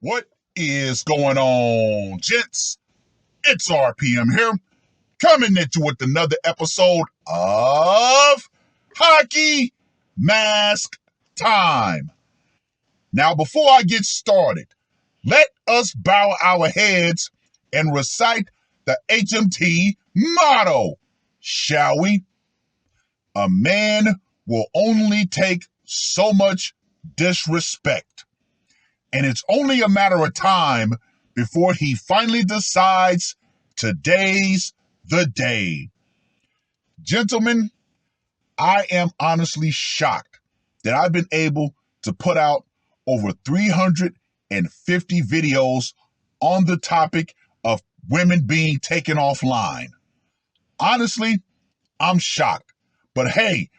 What is going on, gents? It's R.P.M. here, coming at you with another episode of Hockey Mask Time. Now, before I get started, let us bow our heads and recite the HMT motto, shall we? A man will only take so much disrespect, and it's only a matter of time before he finally decides today's the day. Gentlemen, I am honestly shocked that I've been able to put out over 350 videos on the topic of women being taken offline. Honestly, I'm shocked. But hey,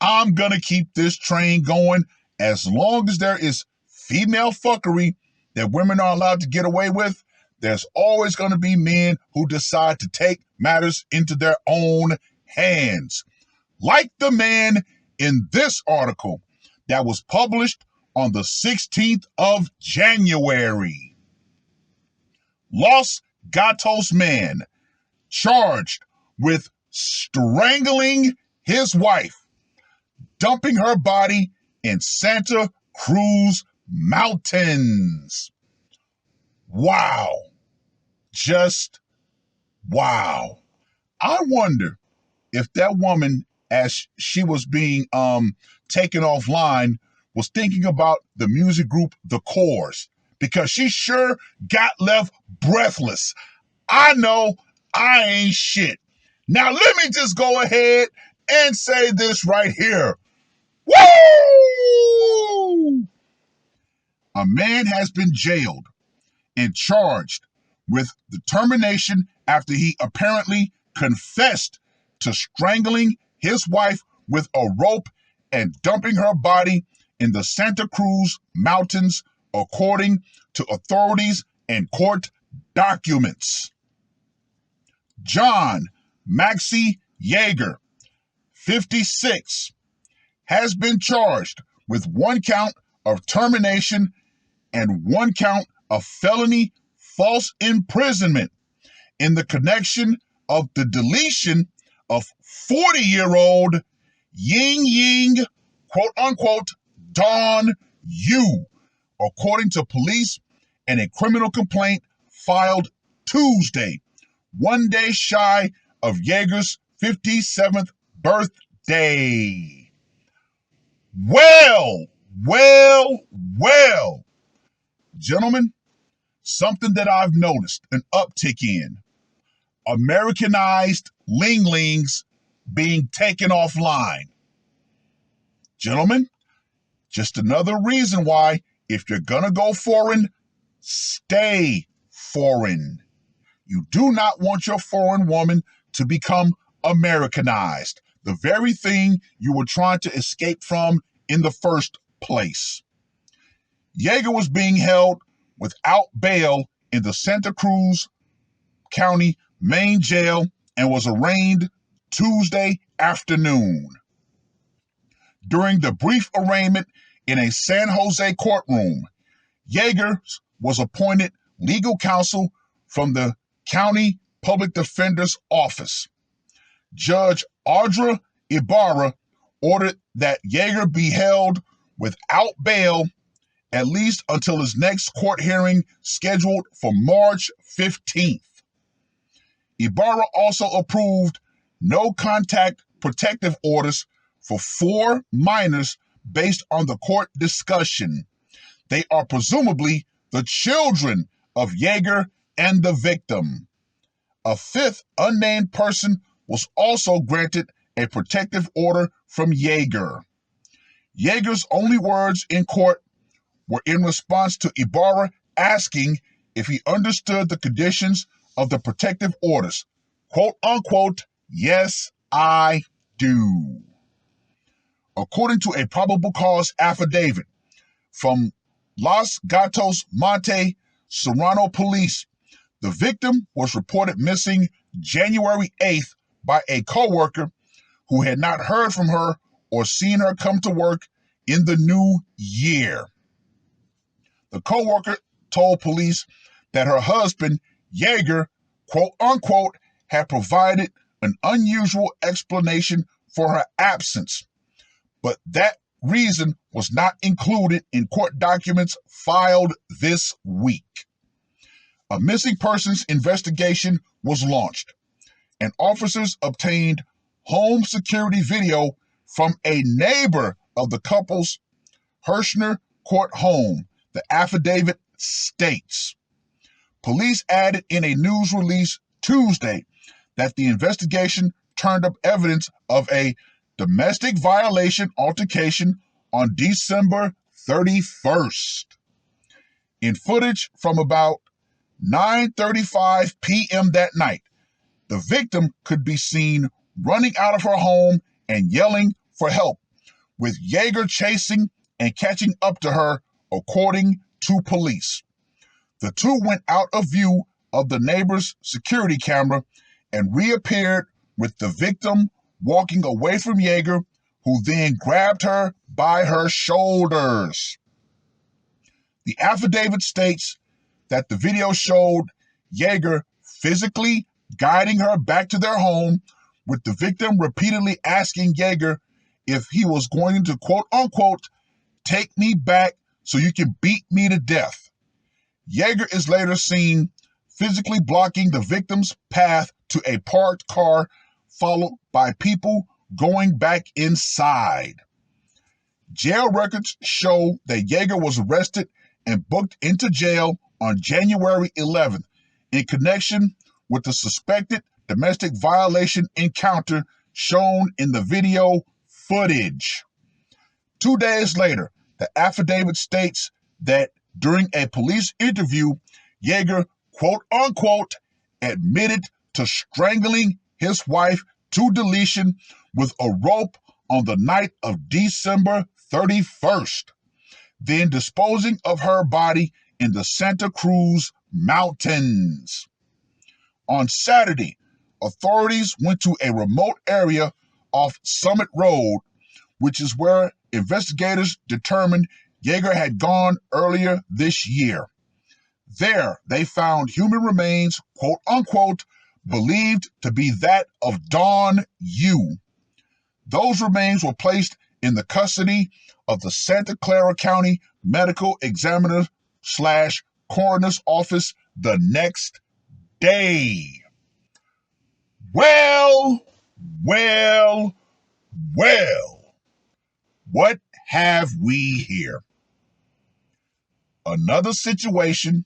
I'm gonna keep this train going as long as there is female fuckery that women are allowed to get away with. There's always going to be men who decide to take matters into their own hands. Like the man in this article that was published on the 16th of January. Los Gatos man charged with strangling his wife, dumping her body in Santa Cruz Mountains. Wow. Just wow. I wonder if that woman, as she was being taken offline, was thinking about the music group The Corrs, because she sure got left breathless. I know I ain't shit. Now let me just go ahead and say this right here. Woo! A man has been jailed and charged with the termination after he apparently confessed to strangling his wife with a rope and dumping her body in the Santa Cruz Mountains, according to authorities and court documents. John Maxie Yeager, 56, has been charged with 1 count of termination and 1 count of felony false imprisonment in the connection of the deletion of 40-year-old Ying Ying, quote-unquote, Dawn Yu, according to police and a criminal complaint filed Tuesday, 1 day shy of Yeager's 57th birthday. Well. Gentlemen, something that I've noticed an uptick in: Americanized linglings being taken offline. Gentlemen, just another reason why, if you're gonna go foreign, stay foreign. You do not want your foreign woman to become Americanized, the very thing you were trying to escape from in the first place. Yeager was being held without bail in the Santa Cruz County main jail and was arraigned Tuesday afternoon. During the brief arraignment in a San Jose courtroom, Yeager was appointed legal counsel from the county public defender's office. Judge Audra Ibarra ordered that Yeager be held without bail at least until his next court hearing scheduled for March 15th. Ibarra also approved no contact protective orders for 4 minors based on the court discussion. They are presumably the children of Yeager and the victim. A 5th unnamed person was also granted a protective order from Yeager. Yeager's only words in court were in response to Ibarra asking if he understood the conditions of the protective orders. Quote unquote, "Yes, I do." According to a probable cause affidavit from Los Gatos Monte Serrano police, the victim was reported missing January 8th by a coworker who had not heard from her or seen her come to work in the new year. The coworker told police that her husband, Yeager, quote unquote, had provided an unusual explanation for her absence, but that reason was not included in court documents filed this week. A missing persons investigation was launched, and officers obtained home security video from a neighbor of the couple's Hirschner Court home, the affidavit states. Police added in a news release Tuesday that the investigation turned up evidence of a domestic violation altercation on December 31st. In footage from about 9:35 p.m. that night, the victim could be seen running out of her home and yelling for help, with Yeager chasing and catching up to her, according to police. The two went out of view of the neighbor's security camera and reappeared with the victim walking away from Yeager, who then grabbed her by her shoulders. The affidavit states that the video showed Yeager physically guiding her back to their home, with the victim repeatedly asking Yeager if he was going to, quote unquote, take me back so you can beat me to death. Yeager is later seen physically blocking the victim's path to a parked car, followed by people going back inside. Jail records show that Yeager was arrested and booked into jail on January 11th in connection with the suspected domestic violation encounter shown in the video footage. 2 days later, the affidavit states that during a police interview, Yeager, quote unquote, admitted to strangling his wife to deletion with a rope on the night of December 31st, then disposing of her body in the Santa Cruz Mountains. On Saturday, authorities went to a remote area off Summit Road, which is where investigators determined Yeager had gone earlier this year. There, they found human remains, quote unquote, believed to be that of Dawn Yu. Those remains were placed in the custody of the Santa Clara County Medical Examiner / Coroner's Office the next day. Well, what have we here? Another situation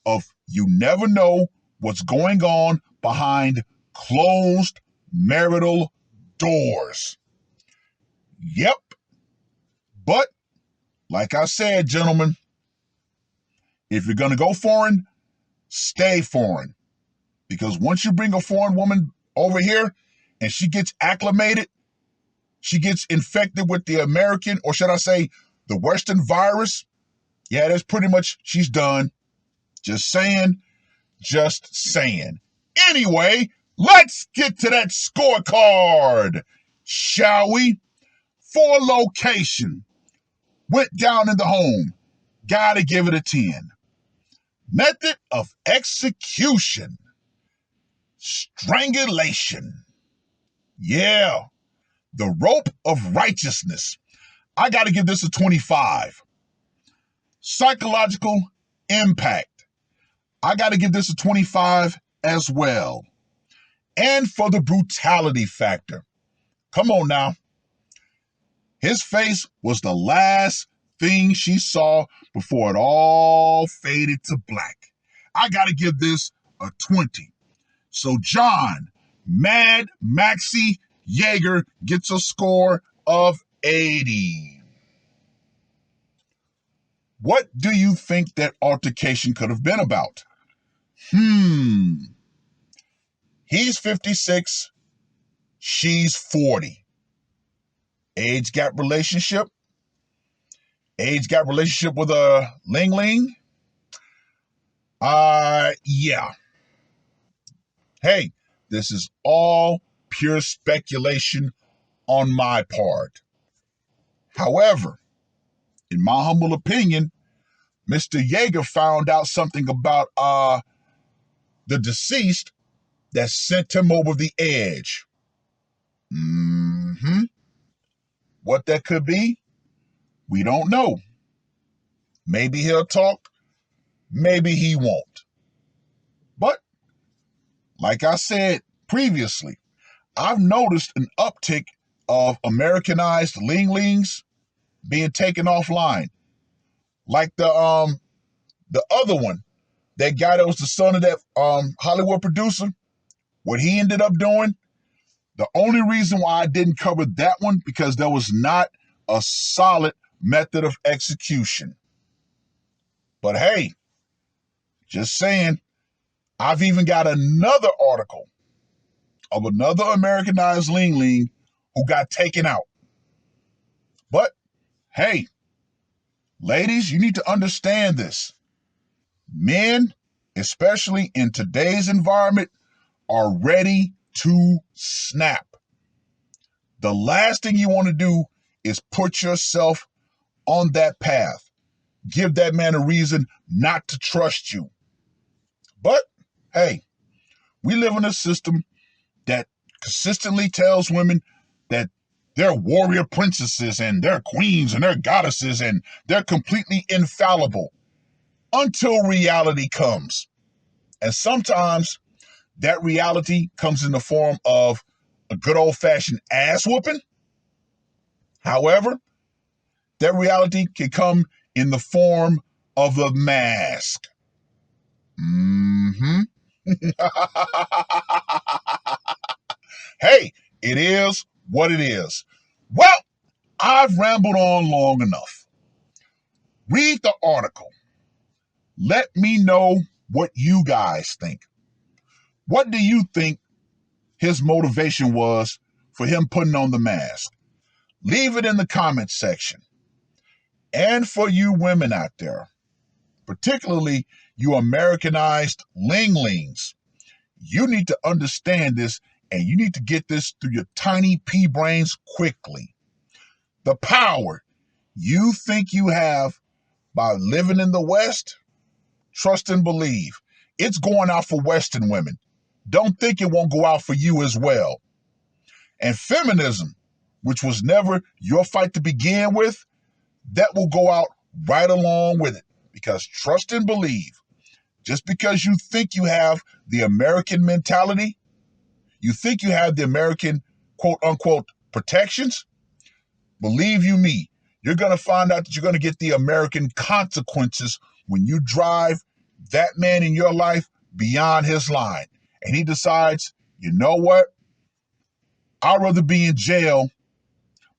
of you never know what's going on behind closed marital doors. Yep. But, like I said, gentlemen, if you're going to go foreign, stay foreign. Because once you bring a foreign woman over here and she gets acclimated, she gets infected with the American, or should I say, the Western virus, yeah, that's pretty much, she's done. Just saying. Anyway, let's get to that scorecard, shall we? For location, went down in the home, gotta give it a 10. Method of execution, strangulation. Yeah, the rope of righteousness. I gotta give this a 25. Psychological impact. I gotta give this a 25 as well. And for the brutality factor. Come on now. His face was the last thing she saw before it all faded to black. I gotta give this a 20. So John Mad Maxie Yeager gets a score of 80. What do you think that altercation could have been about? He's 56, she's 40. Age gap relationship? Age gap relationship with a Ling Ling? Yeah. Hey, this is all pure speculation on my part. However, in my humble opinion, Mr. Yeager found out something about the deceased that sent him over the edge. What that could be, we don't know. Maybe he'll talk, maybe he won't. But, like I said previously, I've noticed an uptick of Americanized linglings being taken offline. Like the other one, that guy that was the son of that Hollywood producer, what he ended up doing, the only reason why I didn't cover that one, because there was not a solid method of execution. But hey, just saying, I've even got another article of another Americanized lingling who got taken out. But hey, ladies, you need to understand this. Men, especially in today's environment, are ready to snap. The last thing you want to do is put yourself on that path. Give that man a reason not to trust you. But hey, we live in a system that consistently tells women that they're warrior princesses and they're queens and they're goddesses and they're completely infallible until reality comes. And sometimes that reality comes in the form of a good old-fashioned ass whooping. However, that reality can come in the form of a mask. Hey, it is what it is. Well, I've rambled on long enough. Read the article. Let me know what you guys think. What do you think his motivation was for him putting on the mask? Leave it in the comments section. And for you women out there, particularly you Americanized linglings, you need to understand this and you need to get this through your tiny pea brains quickly. The power you think you have by living in the West, trust and believe, it's going out for Western women. Don't think it won't go out for you as well. And feminism, which was never your fight to begin with, that will go out right along with it. Because trust and believe, just because you think you have the American mentality, you think you have the American quote unquote protections, believe you me, you're going to find out that you're going to get the American consequences when you drive that man in your life beyond his line. And he decides, you know what? I'd rather be in jail,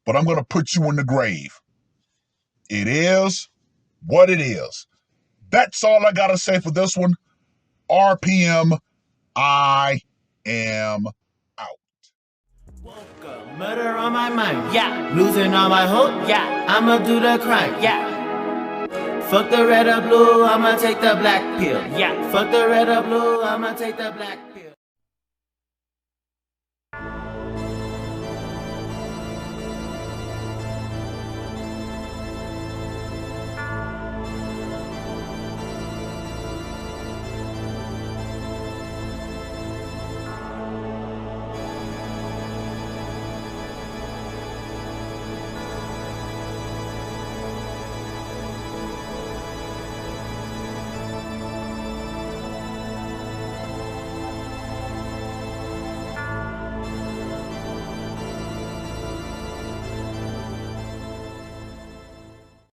but I'm going to put you in the grave. It is what it is. That's all I got to say for this one. R.P.M. I am out. Woke up, murder on my mind, yeah. Losing all my hope, yeah. I'ma do the crime, yeah. Fuck the red or blue, I'ma take the black pill, yeah. Fuck the red or blue, I'ma take the black pill.